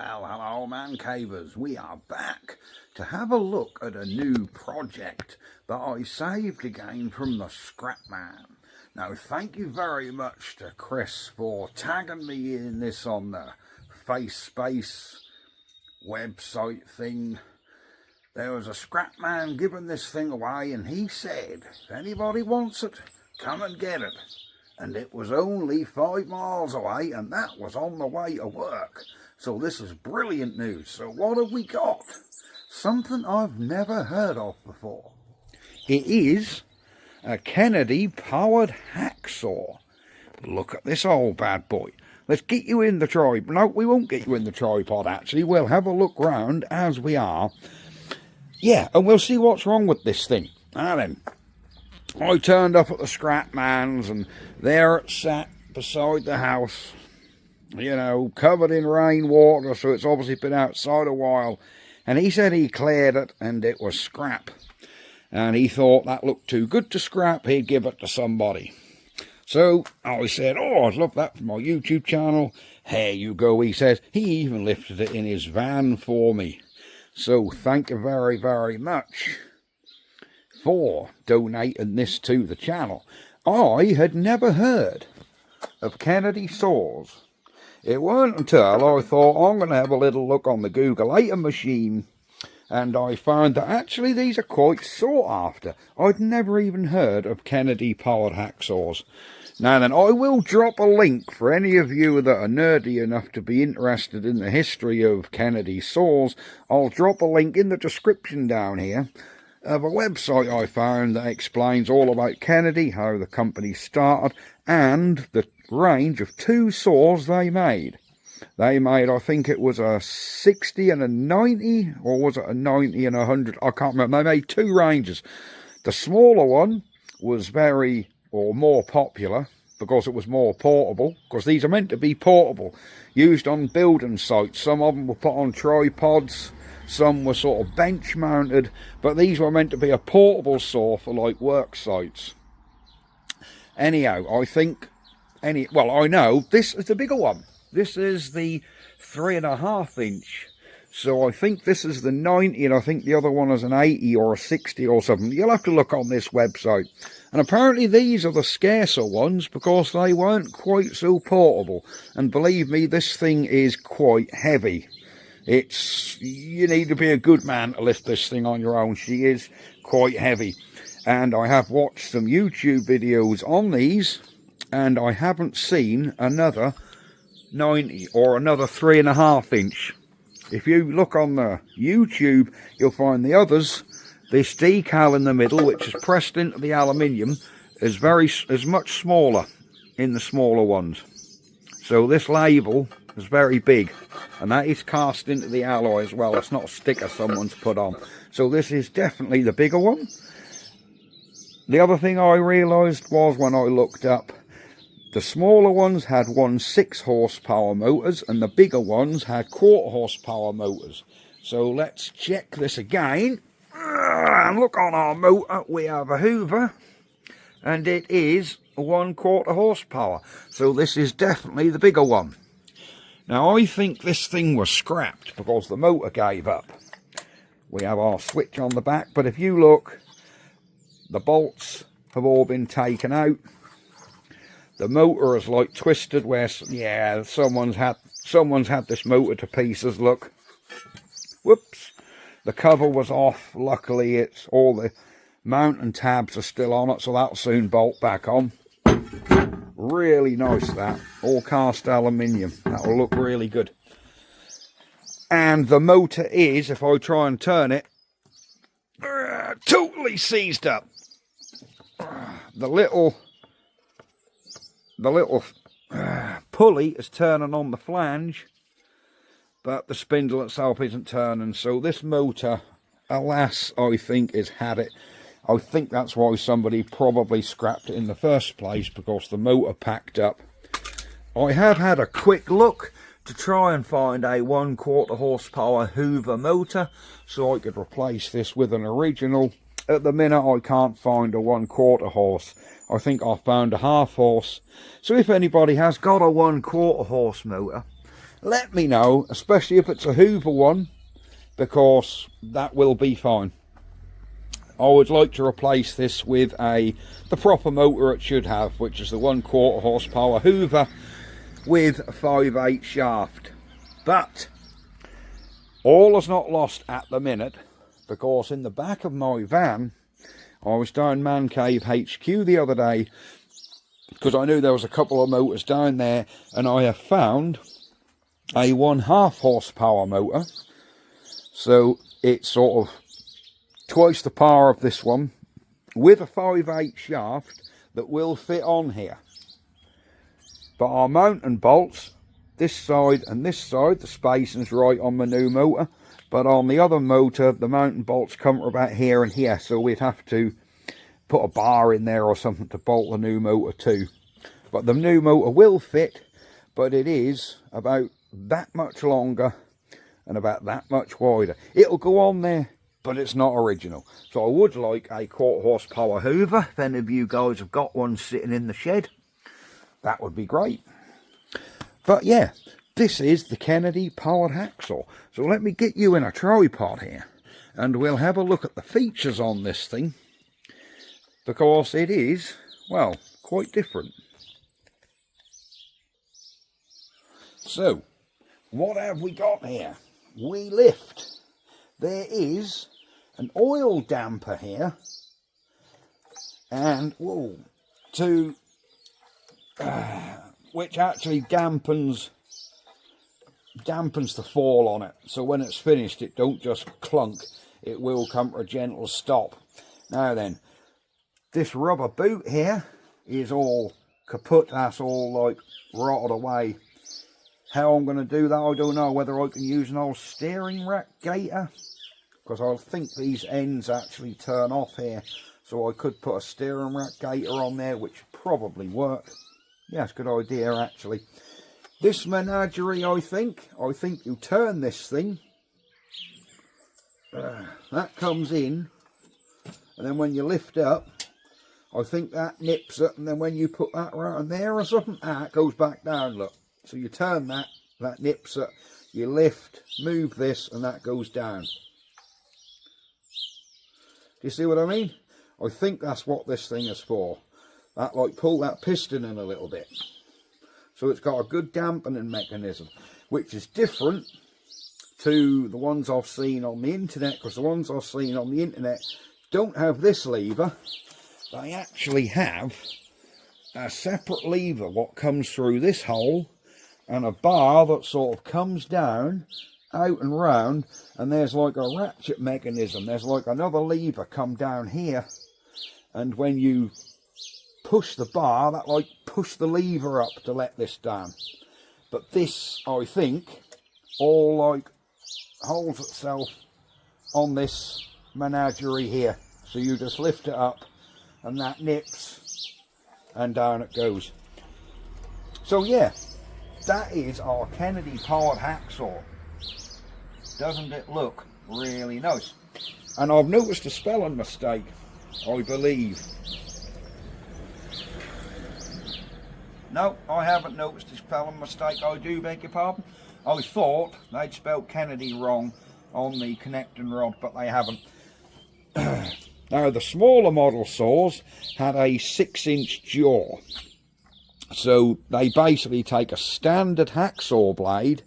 Well, hello man cavers, we are back to have a look at a new project that I saved again from the scrap man. Now thank you very much to Chris for tagging me in this on the FaceSpace website thing. There was a scrap man giving this thing away and he said, if anybody wants it, come and get it. And it was only 5 miles away and that was on the way to work. So this is brilliant news. So what have we got? Something I've never heard of before. It is a Kennedy-powered hacksaw. Look at this old bad boy. Let's get you in the tripod. No, we won't get you in the tripod, actually. We'll have a look round as we are. Yeah, and we'll see what's wrong with this thing. Now then, I turned up at the scrap man's and there it sat beside the house. You know, covered in rainwater, so it's obviously been outside a while. And he said he cleared it and it was scrap. And he thought that looked too good to scrap, he'd give it to somebody. So I said, oh, I'd love that for my YouTube channel. Here you go, he says. He even lifted it in his van for me. So thank you very, very much for donating this to the channel. I had never heard of Kennedy saws. It weren't until I thought I'm going to have a little look on the Googleator machine and I found that actually these are quite sought after. I'd never even heard of Kennedy powered hacksaws. Now then, I will drop a link for any of you that are nerdy enough to be interested in the history of Kennedy saws. I'll drop a link in the description down here of a website I found that explains all about Kennedy, how the company started, and the range of 2 saws they made. They made, I think it was a 60 and a 90, or was it a 90 and a 100? I can't remember. They made 2 ranges. The smaller one was more popular because it was more portable, because these are meant to be portable, used on building sites. Some of them were put on tripods. Some were sort of bench mounted, but these were meant to be a portable saw for like work sites. Anyhow, I know this is the bigger one. This is the 3.5 inch. So I think this is the 90 and I think the other one is an 80 or a 60 or something. You'll have to look on this website. And apparently these are the scarcer ones because they weren't quite so portable. And believe me, this thing is quite heavy. You need to be a good man to lift this thing on your own. She is quite heavy. And I have watched some YouTube videos on these, and I haven't seen another 90 or another 3.5 inch. If you look on the YouTube, you'll find the others. This decal in the middle, which is pressed into the aluminium, is much smaller in the smaller ones. So this label is very big, and that is cast into the alloy as well. It's not a sticker someone's put on. So this is definitely the bigger one. The other thing I realised was when I looked up, the smaller ones had 6 horsepower motors and the bigger ones had 1/4 horsepower motors. So let's check this again. And look on our motor, we have a Hoover and it is 1/4 horsepower. So this is definitely the bigger one. Now I think this thing was scrapped because the motor gave up. We have our switch on the back, but if you look, the bolts have all been taken out. The motor is like twisted where, yeah, someone's had this motor to pieces, look. Whoops. The cover was off. Luckily, it's all the mounting tabs are still on it, so that'll soon bolt back on. Really nice, that. All cast aluminium. That'll look really good. And the motor is, if I try and turn it, totally seized up. The little pulley is turning on the flange, but the spindle itself isn't turning. So this motor, alas, I think has had it. I think that's why somebody probably scrapped it in the first place, because the motor packed up. I have had a quick look to try and find a 1/4 horsepower Hoover motor so I could replace this with an original. At the minute I can't find a 1/4 horse. I think I found a 1/2 horse. So if anybody has got a 1/4 horse motor let me know, especially if it's a Hoover one, because that will be fine. I would like to replace this with the proper motor it should have, which is the 1/4 horsepower Hoover with a 5/8 shaft. But all is not lost at the minute, because in the back of my van, I was down Man Cave HQ the other day, because I knew there was a couple of motors down there, and I have found a 1/2 horsepower motor. So it's sort of twice the power of this one, with a 5/8 shaft that will fit on here. But our mounting bolts, this side and this side, the spacing's right on my new motor, but on the other motor the mounting bolts come about here and here, so we'd have to put a bar in there or something to bolt the new motor to. But the new motor will fit, but it is about that much longer and about that much wider. It'll go on there, but it's not original. So I would like a 1/4 horsepower Hoover. If any of you guys have got one sitting in the shed, that would be great. But yeah, this is the Kennedy powered hacksaw. So let me get you in a tripod here, and we'll have a look at the features on this thing, because it is, well, quite different. So, what have we got here? We lift. There is an oil damper here, and whoa, which actually dampens the fall on it. So when it's finished, it don't just clunk; it will come to a gentle stop. Now then, this rubber boot here is all kaput. That's all like rotted away. How I'm going to do that, I don't know. Whether I can use an old steering rack gaiter, because I think these ends actually turn off here, so I could put a steering rack gaiter on there, which probably work. Yeah, it's a good idea actually. This menagerie, I think you turn this thing, that comes in, and then when you lift up, I think that nips it, and then when you put that right in there or something, it goes back down, look. So you turn that nips it, you lift, move this, and that goes down. Do you see what I mean? I think that's what this thing is for. That, like, pull that piston in a little bit. So it's got a good dampening mechanism, which is different to the ones I've seen on the internet, because the ones I've seen on the internet don't have this lever. They actually have a separate lever what comes through this hole, and a bar that sort of comes down, out and round, and there's like a ratchet mechanism. There's like another lever come down here, and when you push the bar, that like push the lever up to let this down. But this, I think, all like holds itself on this menagerie here. So you just lift it up, and that nips, and down it goes. So yeah, that is our Kennedy powered hacksaw. Doesn't it look really nice? And I've noticed a spelling mistake, I believe. No, I haven't noticed a spelling mistake. I do beg your pardon. I thought they'd spelled Kennedy wrong on the connecting rod, but they haven't. Now, the smaller model saws had a 6-inch jaw. So they basically take a standard hacksaw blade,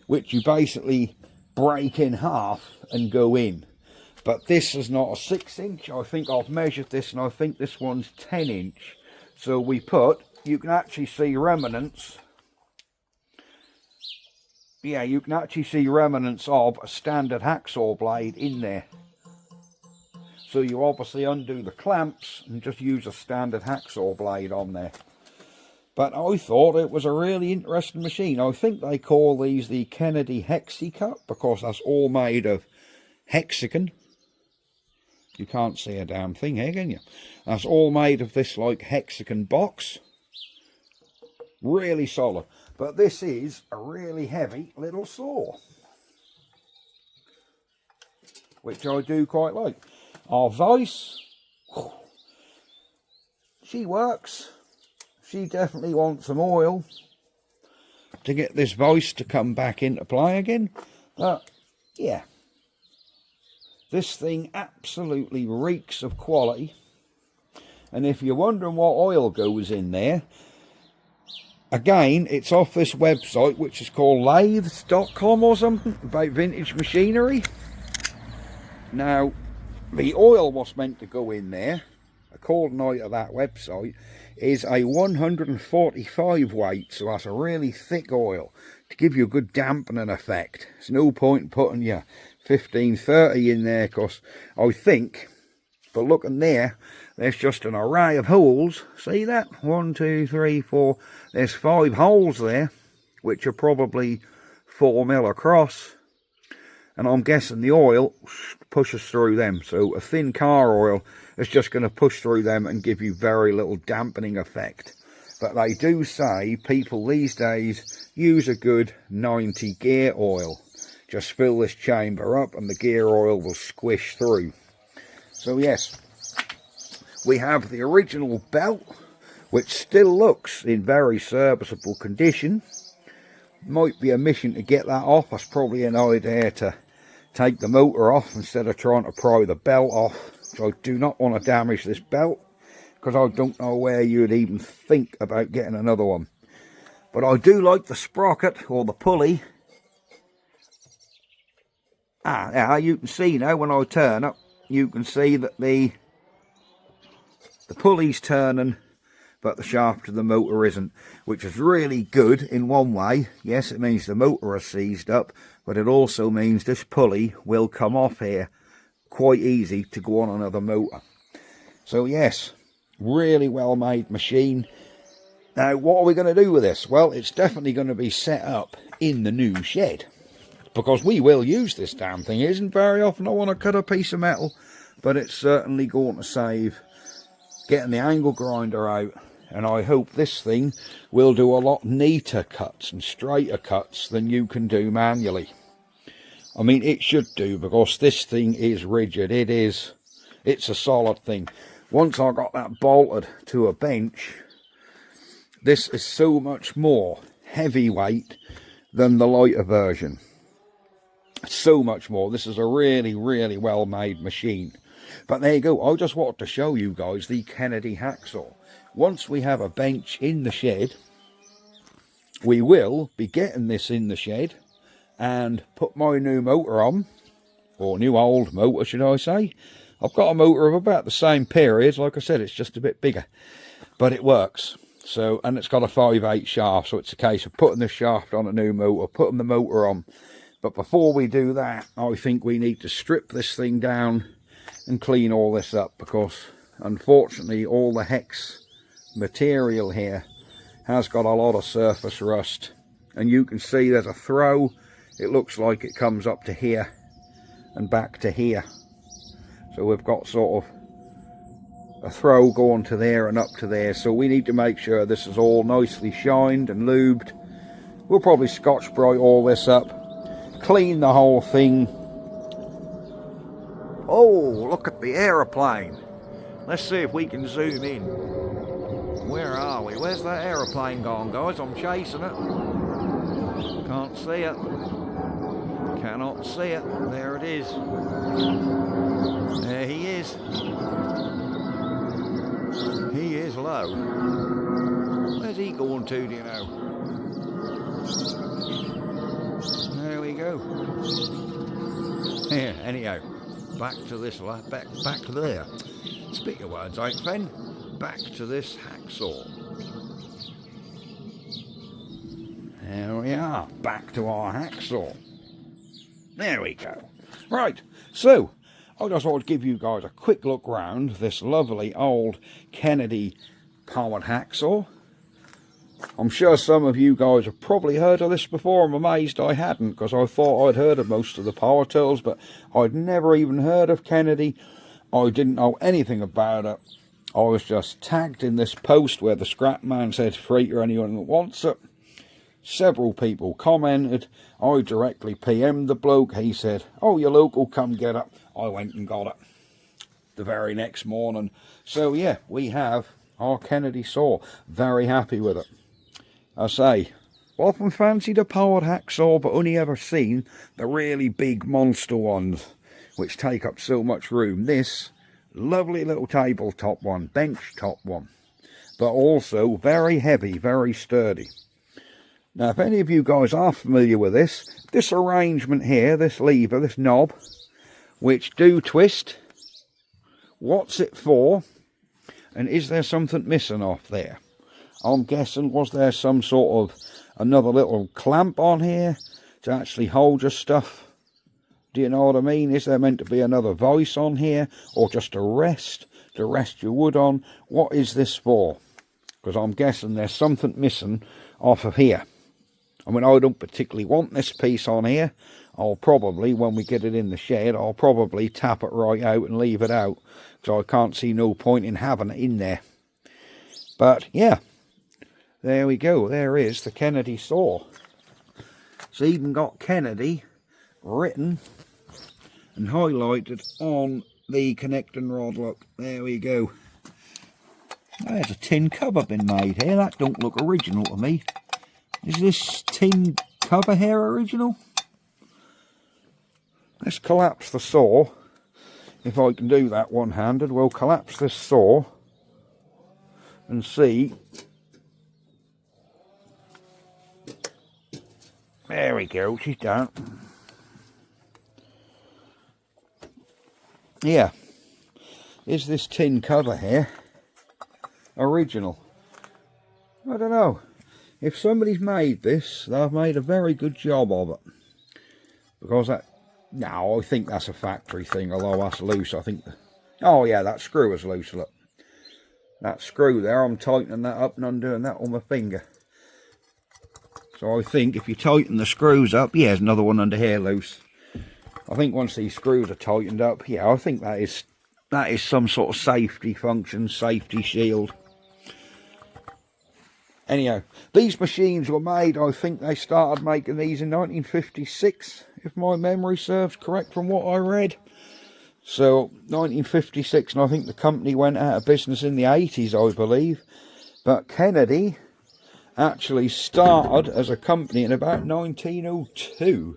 which you basically break in half and go in. But this is not a 6-inch. I think I've measured this, and I think this one's 10-inch. So we put, you can actually see remnants. Yeah, you can actually see remnants of a standard hacksaw blade in there. So you obviously undo the clamps and just use a standard hacksaw blade on there. But I thought it was a really interesting machine. I think they call these the Kennedy Hexacut, because that's all made of hexagon. You can't see a damn thing here, can you? That's all made of this like hexagon box. Really solid. But this is a really heavy little saw, which I do quite like. Our vise, she works. She definitely wants some oil. to get this voice to come back into play again. But yeah, this thing absolutely reeks of quality. And if you're wondering what oil goes in there, again, it's off this website, which is called lathes.com or something, about vintage machinery. Now, the oil what's meant to go in there, according to that website, is a 145 weight, so that's a really thick oil to give you a good dampening effect. There's no point putting your 1530 in there, because I think, but looking there, there's just an array of holes. See that? 1, 2, 3, 4. There's 5 holes there, which are probably 4 mil across. And I'm guessing the oil pushes through them. So a thin car oil is just going to push through them and give you very little dampening effect. But they do say people these days use a good 90 gear oil. Just fill this chamber up and the gear oil will squish through. So yes, we have the original belt, which still looks in very serviceable condition. Might be a mission to get that off. That's probably an idea to take the motor off instead of trying to pry the belt off. So I do not want to damage this belt, because I don't know where you'd even think about getting another one. But I do like the sprocket, or the pulley. Now you can see now when I turn up, you can see that the pulley's turning, but the shaft of the motor isn't, which is really good in one way. Yes, it means the motor is seized up, but it also means this pulley will come off here quite easy to go on another motor. So yes, really well made machine. Now what are we going to do with this? Well, it's definitely going to be set up in the new shed, because we will use this damn thing. It isn't very often I want to cut a piece of metal, but it's certainly going to save getting the angle grinder out, and I hope this thing will do a lot neater cuts and straighter cuts than you can do manually. I mean, it should do, because this thing is rigid. It's a solid thing. Once I got that bolted to a bench, this is so much more heavyweight than the lighter version. So much more. This is a really, really well made machine. But there you go. I just wanted to show you guys the Kennedy hacksaw. Once we have a bench in the shed, we will be getting this in the shed and put my new motor on, or new old motor should I say. I've got a motor of about the same period. Like I said, it's just a bit bigger, but it works. So, and it's got a 5/8 shaft, so it's a case of putting the shaft on a new motor, putting the motor on. But before we do that, I think we need to strip this thing down and clean all this up, because unfortunately all the hex material here has got a lot of surface rust, and you can see there's a throw. It looks like it comes up to here and back to here, so we've got sort of a throw going to there and up to there. So we need to make sure this is all nicely shined and lubed. We'll probably Scotch-Brite all this up, clean the whole thing. Oh, look at the aeroplane. Let's see if we can zoom in. Where are we? Where's that aeroplane gone, guys? I'm chasing it. Can't see it. Cannot see it. There it is. There he is. He is low. Where's he going to, do you know? There we go. Here, anyhow. Back to this, back to there. Speak your words, ain't Fen? Back to this hacksaw. There we are, back to our hacksaw. There we go. Right, so I just want to give you guys a quick look round this lovely old Kennedy powered hacksaw. I'm sure some of you guys have probably heard of this before. I'm amazed I hadn't, because I thought I'd heard of most of the power tools, but I'd never even heard of Kennedy. I didn't know anything about it. I was just tagged in this post where the scrap man said free to anyone that wants it. Several people commented. I directly PM'd the bloke. He said, oh, your local, come get it. I went and got it the very next morning. So yeah, we have our Kennedy saw. Very happy with it. I say, often fancied a powered hacksaw, but only ever seen the really big monster ones, which take up so much room. This lovely little tabletop one, bench top one, but also very heavy, very sturdy. Now, if any of you guys are familiar with this arrangement here, this lever, this knob, which do twist, what's it for? And is there something missing off there? I'm guessing, was there some sort of another little clamp on here to actually hold your stuff? Do you know what I mean? Is there meant to be another vise on here, or just a rest to rest your wood on? What is this for? Because I'm guessing there's something missing off of here. I mean, I don't particularly want this piece on here. I'll probably, when we get it in the shed, I'll probably tap it right out and leave it out, because I can't see no point in having it in there. But yeah, there we go. There is the Kennedy saw. It's even got Kennedy written and highlighted on the connecting rod. Look, there we go. There's a tin cover been made here. That don't look original to me. Is this tin cover here original? Let's collapse the saw. If I can do that one-handed, we'll collapse this saw and see. There we go, she's done. Yeah. Is this tin cover here original? I don't know. If somebody's made this, they've made a very good job of it. Because that, no, I think that's a factory thing, although that's loose. I think, oh yeah, that screw is loose, look. That screw there, I'm tightening that up and undoing that on my finger. So I think if you tighten the screws up, yeah, there's another one under here loose. I think once these screws are tightened up, yeah, I think that is some sort of safety function, safety shield. Anyhow, these machines were made, I think they started making these in 1956, if my memory serves correct from what I read. So, 1956, and I think the company went out of business in the 80s, I believe. But Kennedy actually started as a company in about 1902.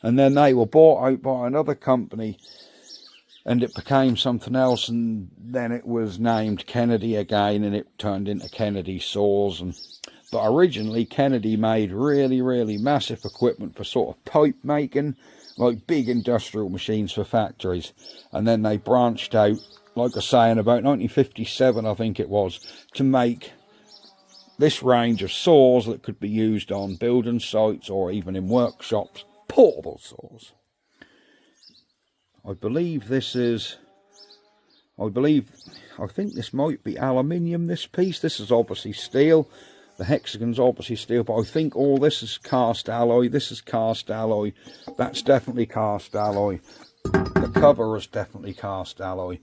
And then they were bought out by another company, and it became something else, and then it was named Kennedy again, and it turned into Kennedy saws. But originally Kennedy made really massive equipment for sort of pipe making, like big industrial machines for factories. And then they branched out, like I say, in about 1957 I think it was, to make this range of saws that could be used on building sites or even in workshops, portable saws. I believe this is, I think this might be aluminium, this piece. This is obviously steel. The hexagon's obviously steel, but I think all this is cast alloy. This is cast alloy. That's definitely cast alloy. The cover is definitely cast alloy.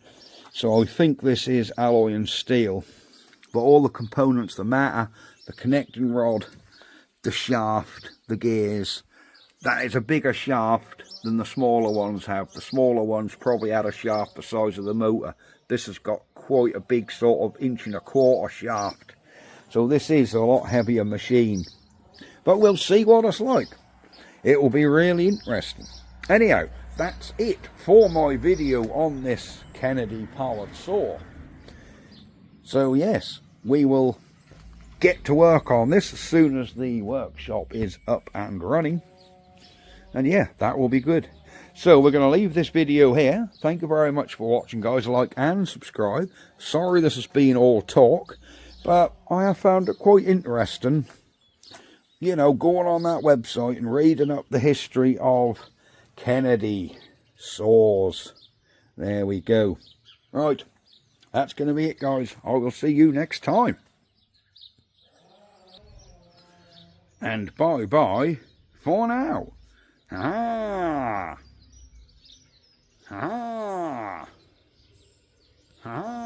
So I think this is alloy and steel. But all the components that matter, the connecting rod, the shaft, the gears, that is a bigger shaft than the smaller ones have. The smaller ones probably had a shaft the size of the motor. This has got quite a big sort of 1.25 inch shaft. So this is a lot heavier machine. But we'll see what it's like. It will be really interesting. Anyhow, that's it for my video on this Kennedy powered saw. So yes, we will get to work on this as soon as the workshop is up and running. And yeah, that will be good. So we're going to leave this video here. Thank you very much for watching, guys. Like and subscribe. Sorry this has been all talk, but I have found it quite interesting, you know, going on that website and reading up the history of Kennedy saws. There we go. Right, that's going to be it, guys. I will see you next time. And bye-bye for now. Ah. Ah. Ah.